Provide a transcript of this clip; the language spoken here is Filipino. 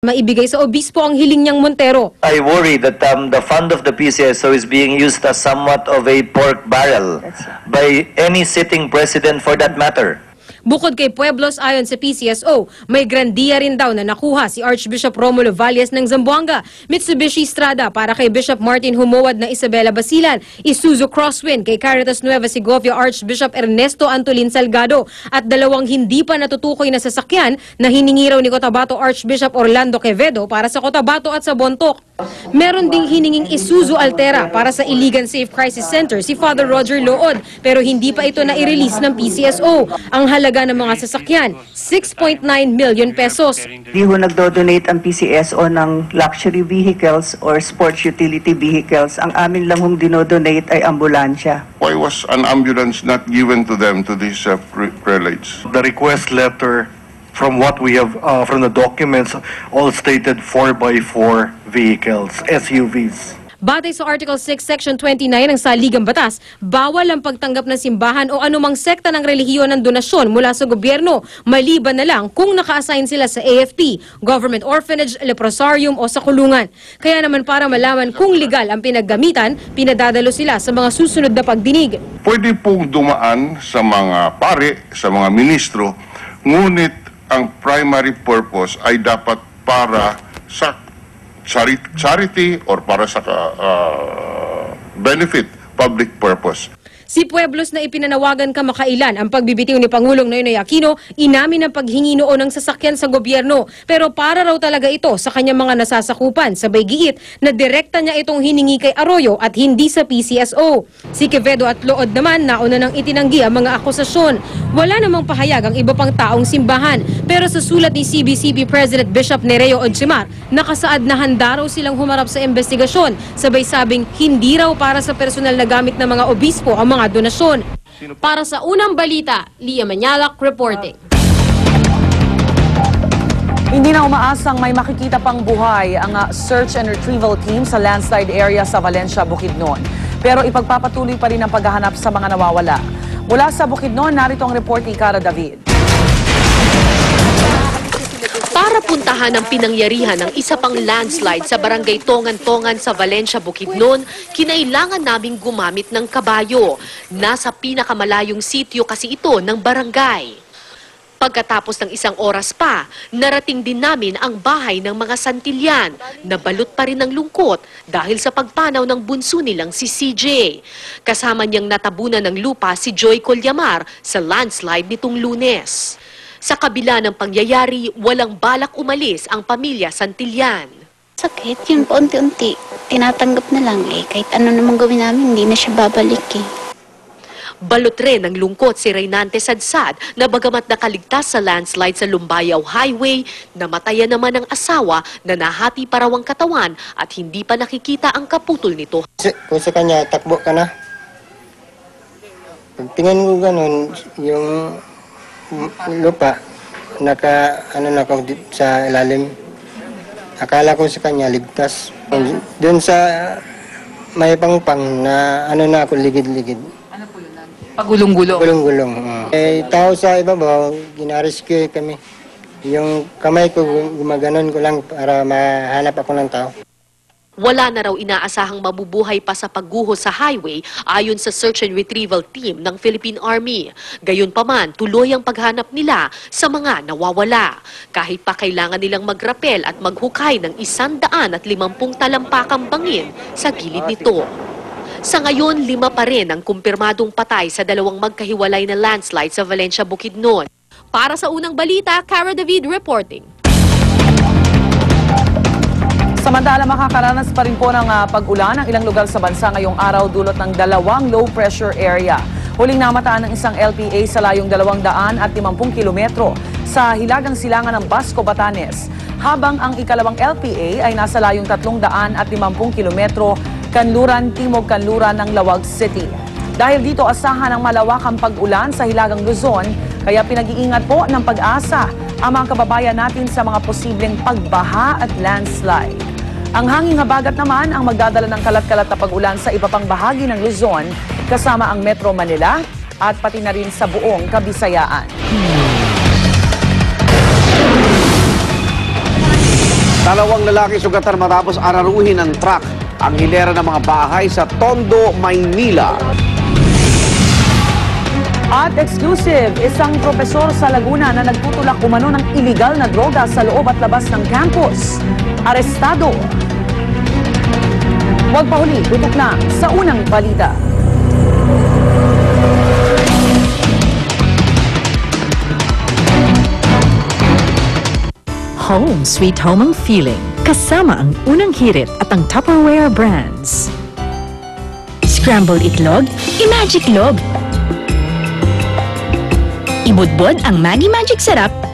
Maibigay sa obispo ang hiling niyang Montero. I worry that the fund of the PCSO is being used as somewhat of a pork barrel by any sitting president for that matter. Bukod kay Pueblos, ayon sa PCSO, may grandiya rin daw na nakuha si Archbishop Romulo Valles ng Zamboanga, Mitsubishi Strada para kay Bishop Martin Humuad na Isabela Basilan, Isuzu Crosswind kay Caritas Nueva Segovia Archbishop Ernesto Antolin Salgado at dalawang hindi pa natutukoy na sasakyan na hiningi raw ni Cotabato Archbishop Orlando Quevedo para sa Cotabato at sa Bontoc. Meron ding hininging Isuzu Altera para sa Iligan Safe Crisis Center si Father Roger Lood pero hindi pa ito na i-release ng PCSO. Ang halaga ng mga sasakyan, 6.9 million pesos. Di ho nagdo-donate ang PCSO ng luxury vehicles or sports utility vehicles. Ang amin lang hong dinodonate ay ambulansya. Why was an ambulance not given to them, to these prelates? The request letter, from what we have, from the documents, all stated 4x4 vehicles, SUVs. Batay sa Article 6, Section 29 ng Saligang Batas, bawal ang pagtanggap ng simbahan o anumang sekta ng relihiyon ng donasyon mula sa gobyerno, maliban na lang kung naka-assign sila sa AFP, Government Orphanage, Leprosarium o sa kulungan. Kaya naman para malaman kung legal ang pinaggamitan, pinadadalo sila sa mga susunod na pagdinig. Pwede pong dumaan sa mga pare, sa mga ministro, ngunit ang primary purpose ay dapat para sa charity or para sa benefit, public purpose. Si Pueblos na ipinanawagan kamakailan ang pagbibitiw ni Pangulong Noynoy Aquino, inamin ang paghingi noon ng sasakyan sa gobyerno. Pero para raw talaga ito sa kanyang mga nasasakupan, sabay giit na direkta niya itong hiningi kay Arroyo at hindi sa PCSO. Si Quevedo at Lood naman nauna nang itinanggi ang mga akusasyon. Wala namang pahayag ang iba pang taong simbahan. Pero sa sulat ni CBCP President Bishop Nereo Odsimar, nakasaad na handa raw silang humarap sa investigasyon. Sabay sabing hindi raw para sa personal na gamit ng mga obispo ang mga donasyon. Para sa unang balita, Lia Manyalak reporting. Hindi na umaasang may makikita pang buhay ang search and retrieval team sa landslide area sa Valencia, Bukidnon. Pero ipagpapatuloy pa rin ang paghahanap sa mga nawawala. Mula sa Bukidnon, narito ang report ni Cara David. Para puntahan ang pinangyarihan ng isa pang landslide sa barangay Tongan-Tongan sa Valencia, Bukidnon, kinailangan naming gumamit ng kabayo. Nasa pinakamalayong sitio kasi ito ng barangay. Pagkatapos ng isang oras pa, narating din namin ang bahay ng mga Santillan na balot pa rin ng lungkot dahil sa pagpanaw ng bunso nilang si CJ. Kasama niyang natabunan ng lupa si Joy Colyamar sa landslide nitong Lunes. Sa kabila ng pangyayari, walang balak umalis ang pamilya Santillan. Sakit, yun po unti-unti. Tinatanggap na lang kahit ano naman gawin namin, hindi na siya babalik Balot rin ng lungkot si Reynante Sadsad na bagamat nakaligtas sa landslide sa Lumbayaw Highway, namatayan naman ang asawa na nahati pa raw ang katawan at hindi pa nakikita ang kaputol nito. Kung sa kanya, takbo ka na. Tingnan ko ganun, yung lupa, sa ilalim. Akala ko sa kanya, ligtas. Doon sa may pangpang na na ako, ligid-ligid. Ano po yun? Pagulong-gulong? Gulong-gulong. Tao sa ibabaw, gina-rescue kami. Yung kamay ko, gumaganon ko lang para mahanap ako ng tao. Wala na raw inaasahang mabubuhay pa sa pagguho sa highway ayon sa search and retrieval team ng Philippine Army. Gayunpaman, tuloy ang paghanap nila sa mga nawawala. Kahit pa kailangan nilang magrapel at maghukay ng 150 talampakang bangin sa gilid nito. Sa ngayon, 5 pa rin ang kumpirmadong patay sa dalawang magkahiwalay na landslide sa Valencia, Bukidnon. Para sa unang balita, Cara David reporting. Samantala, makakaranas pa rin po ng pag-ulan ang ilang lugar sa bansa ngayong araw dulot ng 2 low-pressure area. Huling namataan ng isang LPA sa layong 250 kilometro sa hilagang silangan ng Basco, Batanes. Habang ang ikalawang LPA ay nasa layong 350 kilometro kanluran, timog kanluran ng Lawag City. Dahil dito asahan ang malawakang pag-ulan sa hilagang Luzon, kaya pinag-iingat po ng Pag-asa ang mga kababayan natin sa mga posibleng pagbaha at landslide. Ang hanging habagat naman ang magdadala ng kalat-kalat na pag-ulan sa iba pang bahagi ng Luzon, kasama ang Metro Manila at pati na rin sa buong Kabisayaan. Dalawang lalaki sugatan matapos araruhin ng truck ang hilera ng mga bahay sa Tondo, Maynila. At exclusive, isang propesor sa Laguna na nagtutulak umano ng iligal na droga sa loob at labas ng campus. Arestado. Huwag pa huli, tutok na sa unang balita. Home sweet home ang feeling. Kasama ang unang hirit at ang Tupperware brands. Scrambled itlog, i-magic log. Ibudbod ang Maggi Magic Sarap